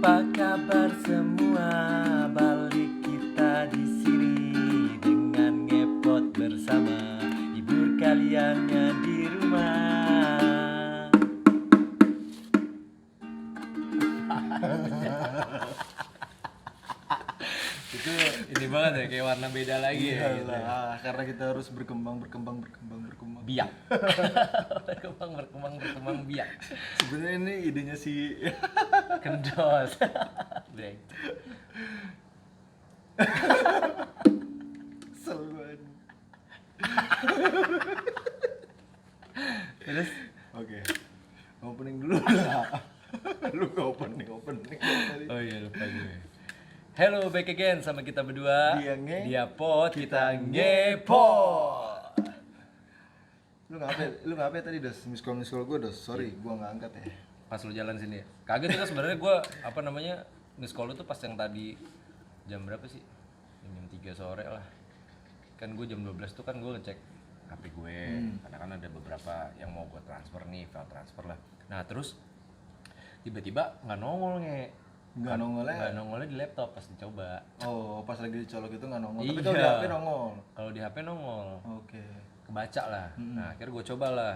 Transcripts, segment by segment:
Apa kabar semua? Balik kita di sini dengan ngepot bersama hibur kalian yang di rumah. Itu ini banget ya, kayak warna beda lagi ya gitu ya. Iyalah, karena kita harus berkembang. Biak. berkembang biak. Sebenarnya ini idenya si Kendos. Breng. kesel banget. Terus Oke. Opening dulu lah. Lu nggak opening tadi. oh iya lupa gue. Hello, back again sama kita berdua. Dia pot, kita ngepot. Lu ngapain tadi, Dos? Miss call gue, Dos. Sorry, gua nggak angkat ya. Pas lu jalan sini ya. Kaget tuh sebenarnya gue miss call lu tuh pas yang tadi jam berapa sih? Jam 3 sore lah. Kan gue jam 12 tuh kan gue ngecek HP gue. Karena kan ada beberapa yang mau gue transfer nih, file transfer lah. Nah, terus tiba-tiba nggak nongol Nggak nongolnya? Nggak nongolnya di laptop pas dicoba. Oh, pas lagi dicolok itu nggak nongol. Iya. Tapi kalau di HP nongol. Kalau di HP nongol. Oke. Kebaca lah. Nah, akhirnya gue coba,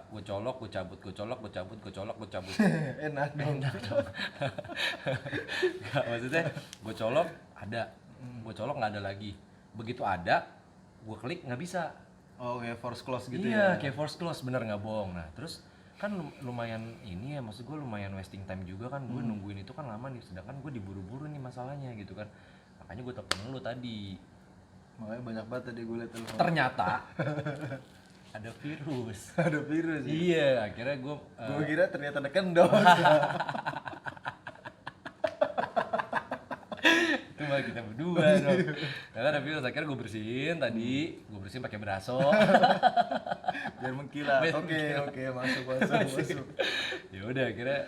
gue colok, gue cabut, gue colok, gue cabut, gue colok, gue cabut. Enak dong. Gak, maksudnya gue colok ada, gue colok nggak ada lagi. Begitu ada, gue klik nggak bisa. Oh, kayak force close gitu Iya, ya. kayak force close, bener nggak bohong. Nah, terus kan lumayan ini ya, maksud gue lumayan wasting time juga kan, gue nungguin itu kan lama nih, sedangkan gue diburu-buru nih masalahnya gitu kan. Makanya gue telepon lu tadi. Makanya banyak banget tadi gue liat telepon. Ternyata ada virus. Ada virus ya. Iya, akhirnya gue Gue kira ternyata ada kendor. itu malah kita berdua dong. Karena ada virus, akhirnya gue bersihin tadi, gue bersihin pakai beraso. Biar mengkilat. Oke, masuk. Ya udah, akhirnya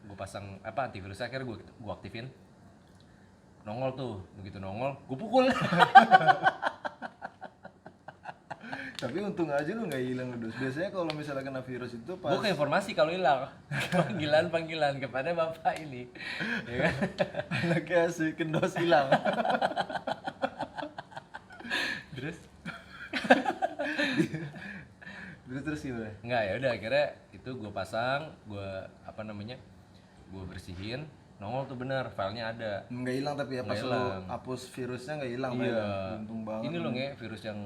gue pasang antivirusnya, akhirnya gue aktifin. Nongol tuh, begitu nongol, gue pukul. Tapi untung aja lu nggak hilang, Dos. Biasanya kalau misalnya kena virus itu pas Gue ke informasi kalau hilang. Panggilan kepada bapak ini, ya kan? anaknya si kendos hilang. Terus Terus gimana? nggak, ya udah akhirnya itu gue pasang, gue gue bersihin, nongol tuh bener, filenya ada. Nggak hilang tapi ya pas Nggak lu hilang. hapus virusnya nggak hilang. Iya. Pak. Untung banget. Ini loh virus yang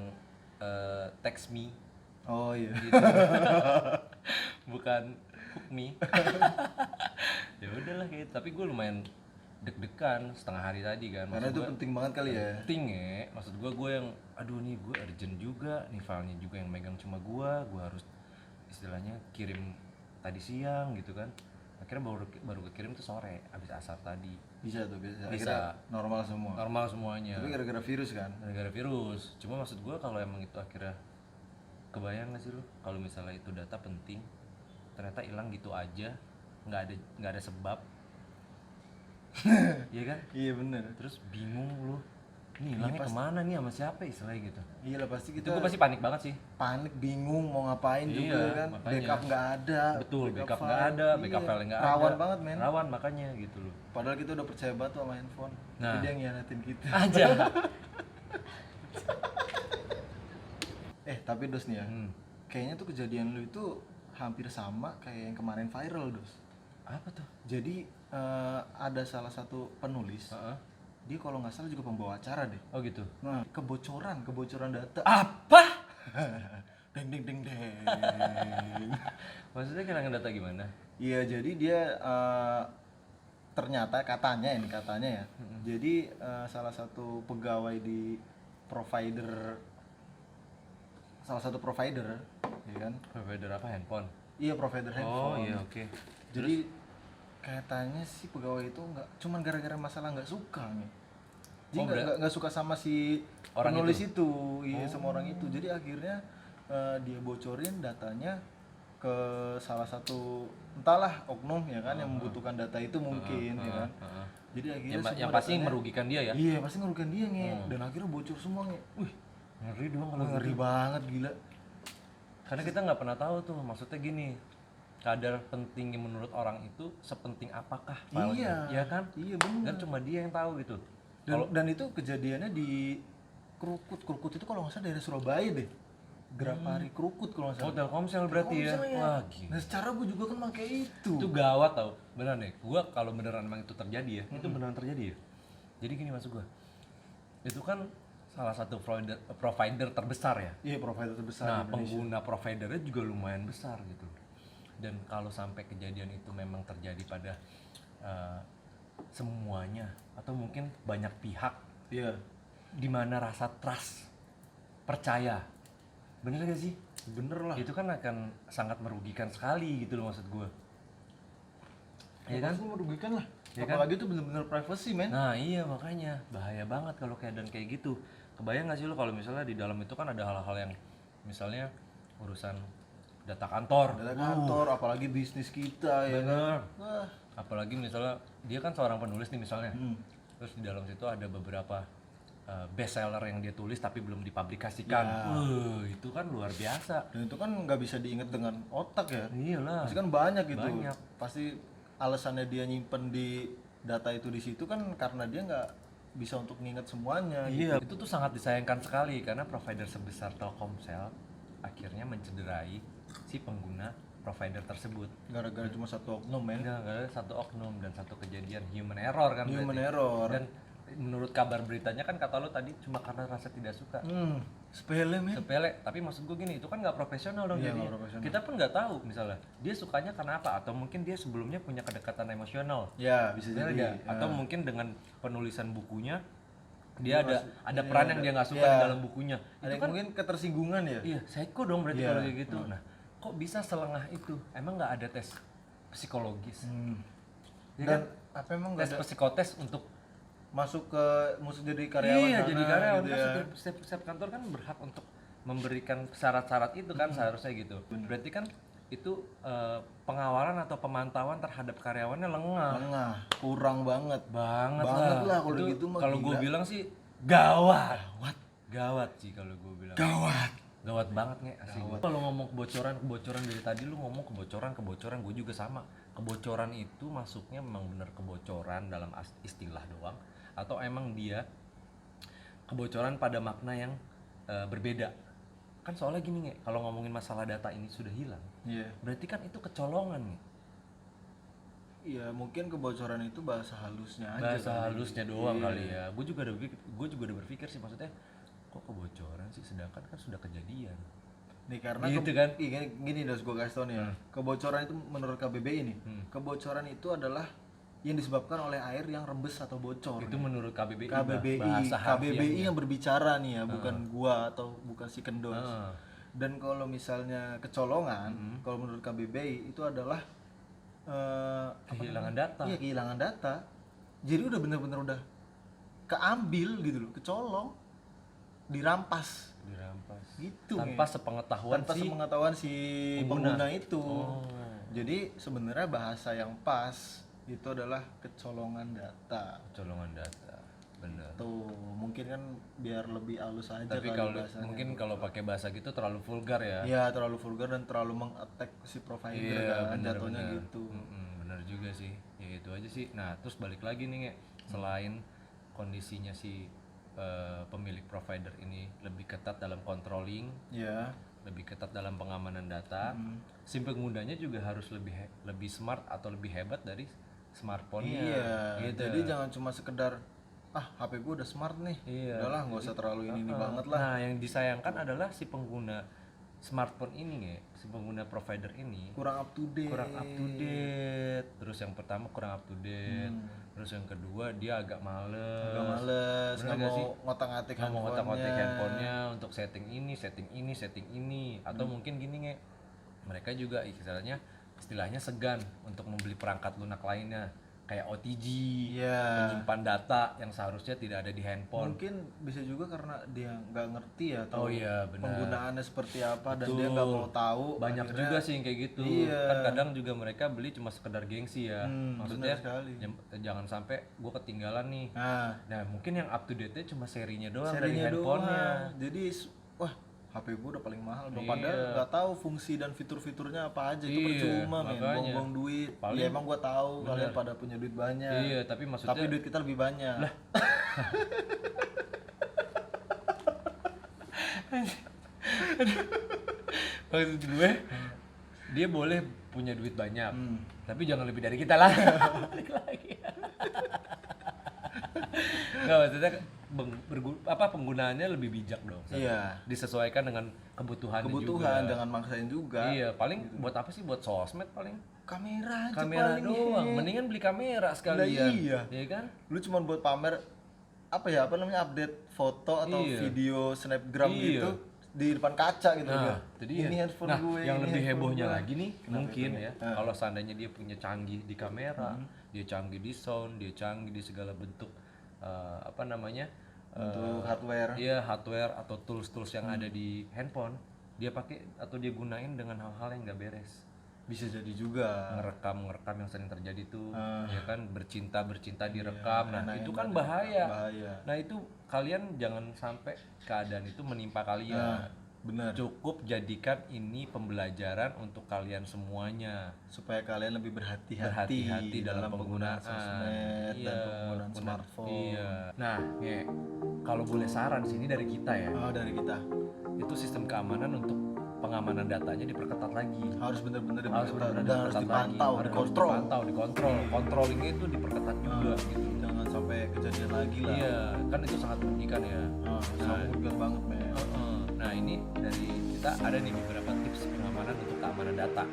text me. Oh iya. Gitu. Bukan hook me. Ya udahlah gitu. Tapi gue lumayan deg-degan setengah hari tadi kan. Karena itu penting banget kali ya. Penting ya. Maksud gue yang aduh nih gue urgent juga, nih filenya juga yang megang cuma gue harus istilahnya kirim tadi siang gitu kan. Akhirnya baru kekirim tuh sore abis asar tadi. Bisa tuh, bisa. Bisa. Akhirnya normal semua. Normal semuanya. Tapi gara-gara virus kan. Gara-gara virus. Cuma maksud gue kalau emang itu akhirnya, kebayang gak sih lu kalau misalnya itu data penting ternyata hilang gitu aja, nggak ada sebab. Iya kan? Iya bener. Terus bingung lu, nih hilangnya kemana nih, sama siapa istilahnya gitu. Iya lah, pasti Itu kita gue pasti panik banget sih. panik, bingung mau ngapain juga Iya, kan. makanya. Backup nggak ada. Betul, backup nggak ada, backup Iya. file nggak ada. Rawan banget men. Rawan makanya gitu loh. Padahal kita udah percaya banget sama handphone. Nah. Tapi dia ngianatin kita. Aja. Tapi Dos nih ya. Hmm. Kayaknya tuh kejadian lu itu hampir sama kayak yang kemarin viral, Dos. Apa tuh? Jadi ada salah satu penulis, dia kalau nggak salah juga pembawa acara deh. Oh gitu. Nah, kebocoran data. Apa? Deng deng deng deng. Maksudnya kehilangan data gimana? Iya, jadi dia ternyata katanya ya. Jadi salah satu pegawai di salah satu provider, ya kan? Provider apa, handphone? Iya, provider handphone. Oh iya, oke. Jadi katanya sih pegawai itu nggak cuman gara-gara masalah nggak suka nih. Jadi nggak suka sama si orang penulis itu. Iya, sama orang itu. Jadi akhirnya dia bocorin datanya ke salah satu entahlah oknum ya kan yang membutuhkan data itu mungkin ya kan. Jadi akhirnya yang pasti merugikan dia ya. Iya, pasti merugikan dia dan akhirnya bocor semua nge. Wih, Ngeri dong kalau ngeri banget gila. Karena kita nggak pernah tahu tuh, maksudnya gini, kadar pentingnya menurut orang itu sepenting apakah filenya? Iya. Iya kan? Iya benar. Dan cuma dia yang tahu gitu. Dan itu kejadiannya di Krukut itu kalau nggak salah daerah Surabaya deh. Grapari Krukut kalau nggak Oh, salah. Telkomsel berarti ya. Telkomsel Wah, gila. Nah secara gue juga kan pakai itu. Itu gawat tau, beneran deh. Gua kalau beneran emang itu terjadi ya, itu beneran terjadi ya. Jadi gini maksud gua, itu kan salah satu provider terbesar ya. Iya provider terbesar Nah, di Indonesia. pengguna providernya juga lumayan besar gitu. Dan kalau sampai kejadian itu memang terjadi pada semuanya atau mungkin banyak pihak, Iya. di mana rasa trust, percaya, bener gak sih? Bener lah. Itu kan akan sangat merugikan sekali gitu loh maksud gua. Iya kan? Pasti merugikan lah. Ya kan? Apalagi itu bener-bener privacy men. Nah iya makanya bahaya banget kalau keadaan kayak gitu. Kebayang nggak sih lo kalau misalnya di dalam itu kan ada hal-hal yang misalnya urusan data kantor. Data kantor, apalagi bisnis kita ya kan. Bener. Wah. Apalagi misalnya dia kan seorang penulis nih misalnya. Hmm. Terus di dalam situ ada beberapa best seller yang dia tulis tapi belum dipublikasikan. Ya. Itu kan luar biasa. Dan itu kan nggak bisa diingat dengan otak ya. Iyalah. Pasti kan banyak gitu. Banyak. Pasti alasannya dia nyimpen di data itu di situ kan karena dia nggak bisa untuk nginget semuanya. Iya, itu tuh sangat disayangkan sekali karena provider sebesar Telkomsel akhirnya mencederai si pengguna provider tersebut. Gara-gara cuma satu oknum men. Enggak ada satu oknum dan satu kejadian human error kan Human berarti. error. Dan menurut kabar beritanya kan kata lo tadi cuma karena rasa tidak suka. Sepele men. Sepele, tapi maksud gue gini, itu kan nggak profesional dong Iya, jadinya. nggak profesional. Kita pun nggak tahu misalnya dia sukanya karena apa atau mungkin dia sebelumnya punya kedekatan emosional. Ya bisa Bener jadi. nggak? Atau mungkin dengan penulisan bukunya dia Dia ada peran yang dia nggak suka iya. di dalam bukunya. Ada Itu kan mungkin ketersinggungan ya. iya, psycho dong berarti Iya. kalau kayak gitu. Nah, kok bisa selengah itu? Emang nggak ada tes psikologis? Ya Dan kan? apa emang nggak Tes ada psikotes untuk masuk ke musuh jadi karyawan iya sana, jadi karyawan gitu kan ya. setiap kantor kan berhak untuk memberikan syarat-syarat itu kan seharusnya gitu. Berarti kan itu pengawalan atau pemantauan terhadap karyawannya lengah Lengah, kurang banget. banget lah kalau Itu gitu mah kalau gue gila. bilang sih gawat sih kalau gue bilang gawat banget nih asli. Kalau ngomong kebocoran dari tadi lu ngomong kebocoran gue juga sama. Kebocoran itu masuknya memang benar kebocoran dalam istilah doang atau emang dia kebocoran pada makna yang berbeda. Kan soalnya gini nge, kalau ngomongin masalah data ini sudah hilang, Iya. berarti kan itu kecolongan nih. Iya, mungkin kebocoran itu bahasa halusnya aja. Bahasa kali. halusnya doang Iya. kali ya. Gue juga udah berpikir sih maksudnya kok kebocoran sih sedangkan kan sudah kejadian. Nih karena Gitu kan? gini harus gue kasih tau nih ya. Kebocoran itu menurut KBBI nih. Kebocoran itu adalah yang disebabkan oleh air yang rembes atau bocor. Itu menurut KBBI, KBBI bahasa harfiahnya. yang berbicara nih ya, bukan gua atau bukan si Kendos. Dan kalau misalnya kecolongan, kalau menurut KBBI itu adalah Kehilangan data. Iya, kehilangan data. Jadi udah bener-bener udah keambil gitu loh, kecolong, dirampas Dirampas. gitu. Tanpa sepengetahuan tanpa si sepengetahuan si pengguna itu. Oh. Jadi sebenarnya bahasa yang pas itu adalah kecolongan data. Colongan data. Bener. Tuh, mungkin kan biar lebih halus aja Tapi kali kalau bahasanya. mungkin kalau pakai bahasa gitu terlalu vulgar ya. Ya terlalu vulgar dan terlalu meng-attack si provider kan, jatuhnya gitu. Bener juga sih. Ya itu aja sih. Nah, terus balik lagi nih Nge. Selain kondisinya si pemilik provider ini lebih ketat dalam controlling, Ya. lebih ketat dalam pengamanan data, si penggunanya juga harus lebih smart atau lebih hebat dari smartphone-nya. Iya. Gitu. Jadi jangan cuma sekedar HP gue udah smart nih. Iya. Udahlah nggak usah terlalu ini banget lah. Nah, yang disayangkan adalah si pengguna smartphone ini, si pengguna provider ini Kurang up to date. kurang up to date. Terus yang pertama kurang up to date. Terus yang kedua dia agak males. Agak males, Bener nggak nggak mau sih? ngotak-ngatik Nggak mau ngotak-ngotik handphonenya. handphonenya untuk setting ini. Atau mungkin gini nge, mereka juga istilahnya segan untuk membeli perangkat lunak lainnya kayak OTG, Iya. menyimpan data yang seharusnya tidak ada di handphone. Mungkin bisa juga karena dia nggak ngerti ya atau Oh iya, benar. penggunaannya seperti apa dan Betul. dia nggak mau tahu. Banyak akhirnya- juga sih yang kayak gitu. Iya. Kan kadang juga mereka beli cuma sekedar gengsi ya. Maksudnya benar sekali. jangan sampai gue ketinggalan nih. Nah, Nah, mungkin yang up to date-nya cuma serinya doang dari serinya handphonenya. doang. Jadi wah HP gue udah paling mahal dong. Iya. Padahal nggak tahu fungsi dan fitur-fiturnya apa aja. Itu Iya, percuma men, makanya. buang-buang duit. Paling- Ya emang gue tahu kalian pada punya duit banyak. Iya, tapi maksudnya Tapi duit kita lebih banyak. maksud gue dia boleh punya duit banyak, Hmm. tapi jangan lebih dari kita lah. Balik lagi. Nggak, maksudnya penggunaannya lebih bijak dong. Iya. Disesuaikan dengan kebutuhan Kebutuhan jangan maksain juga. Iya, paling buat apa sih? Buat sosmed paling. Kamera aja Kamera paling. doang. Mendingan beli kamera sekalian. iya. Iya kan? Lu cuma buat pamer apa namanya update foto atau Iya. video snapgram Iya. gitu di depan kaca gitu Nah, dia. itu dia. Ini handphone Nah, gue. yang ini lebih handphone hebohnya gue. lagi nih, Kenapa mungkin itu? ya, Ah. kalau seandainya dia punya canggih di kamera, dia canggih di sound, dia canggih di segala bentuk apa namanya? Untuk hardware. Iya, hardware atau tools-tools yang ada di handphone, dia pakai atau dia gunain dengan hal-hal yang nggak beres. Bisa jadi juga. Ngerekam yang sering terjadi tuh, Ah. ya kan, bercinta direkam. Nah, nah, itu yang kan ada- bahaya. bahaya. Nah, itu kalian jangan sampai keadaan itu menimpa kalian. Nah, benar. Cukup jadikan ini pembelajaran untuk kalian semuanya. Supaya kalian lebih berhati-hati Berhati-hati dalam penggunaan sosmed Iya, dan penggunaan penggunaan- smartphone. Iya. Nah, Nge, kalau boleh saran sini dari kita ya, Oh, dari kita itu sistem keamanan untuk pengamanan datanya diperketat lagi. harus benar-benar Harus benar-benar dan harus diperketat dipantau, lagi. dikontrol. Dikontrol. Controllingnya itu diperketat juga gitu. Jangan sampai kejadian lagi lah. Iya, kan itu sangat merugikan ya. Sangat merugikan banget, men. Heeh. Nah, ini dari kita ada nih beberapa tips pengamanan untuk keamanan data.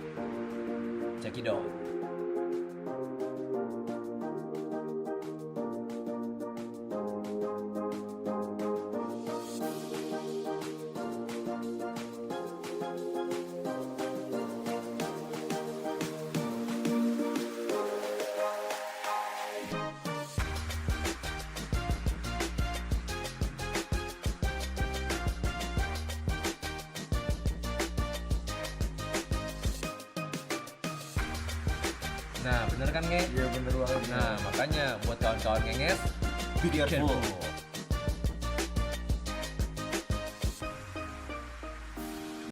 Check it out. Nah, bener kan, Nge? Iya, bener banget. Nah, makanya buat kawan-kawan ngenges, Be careful. careful.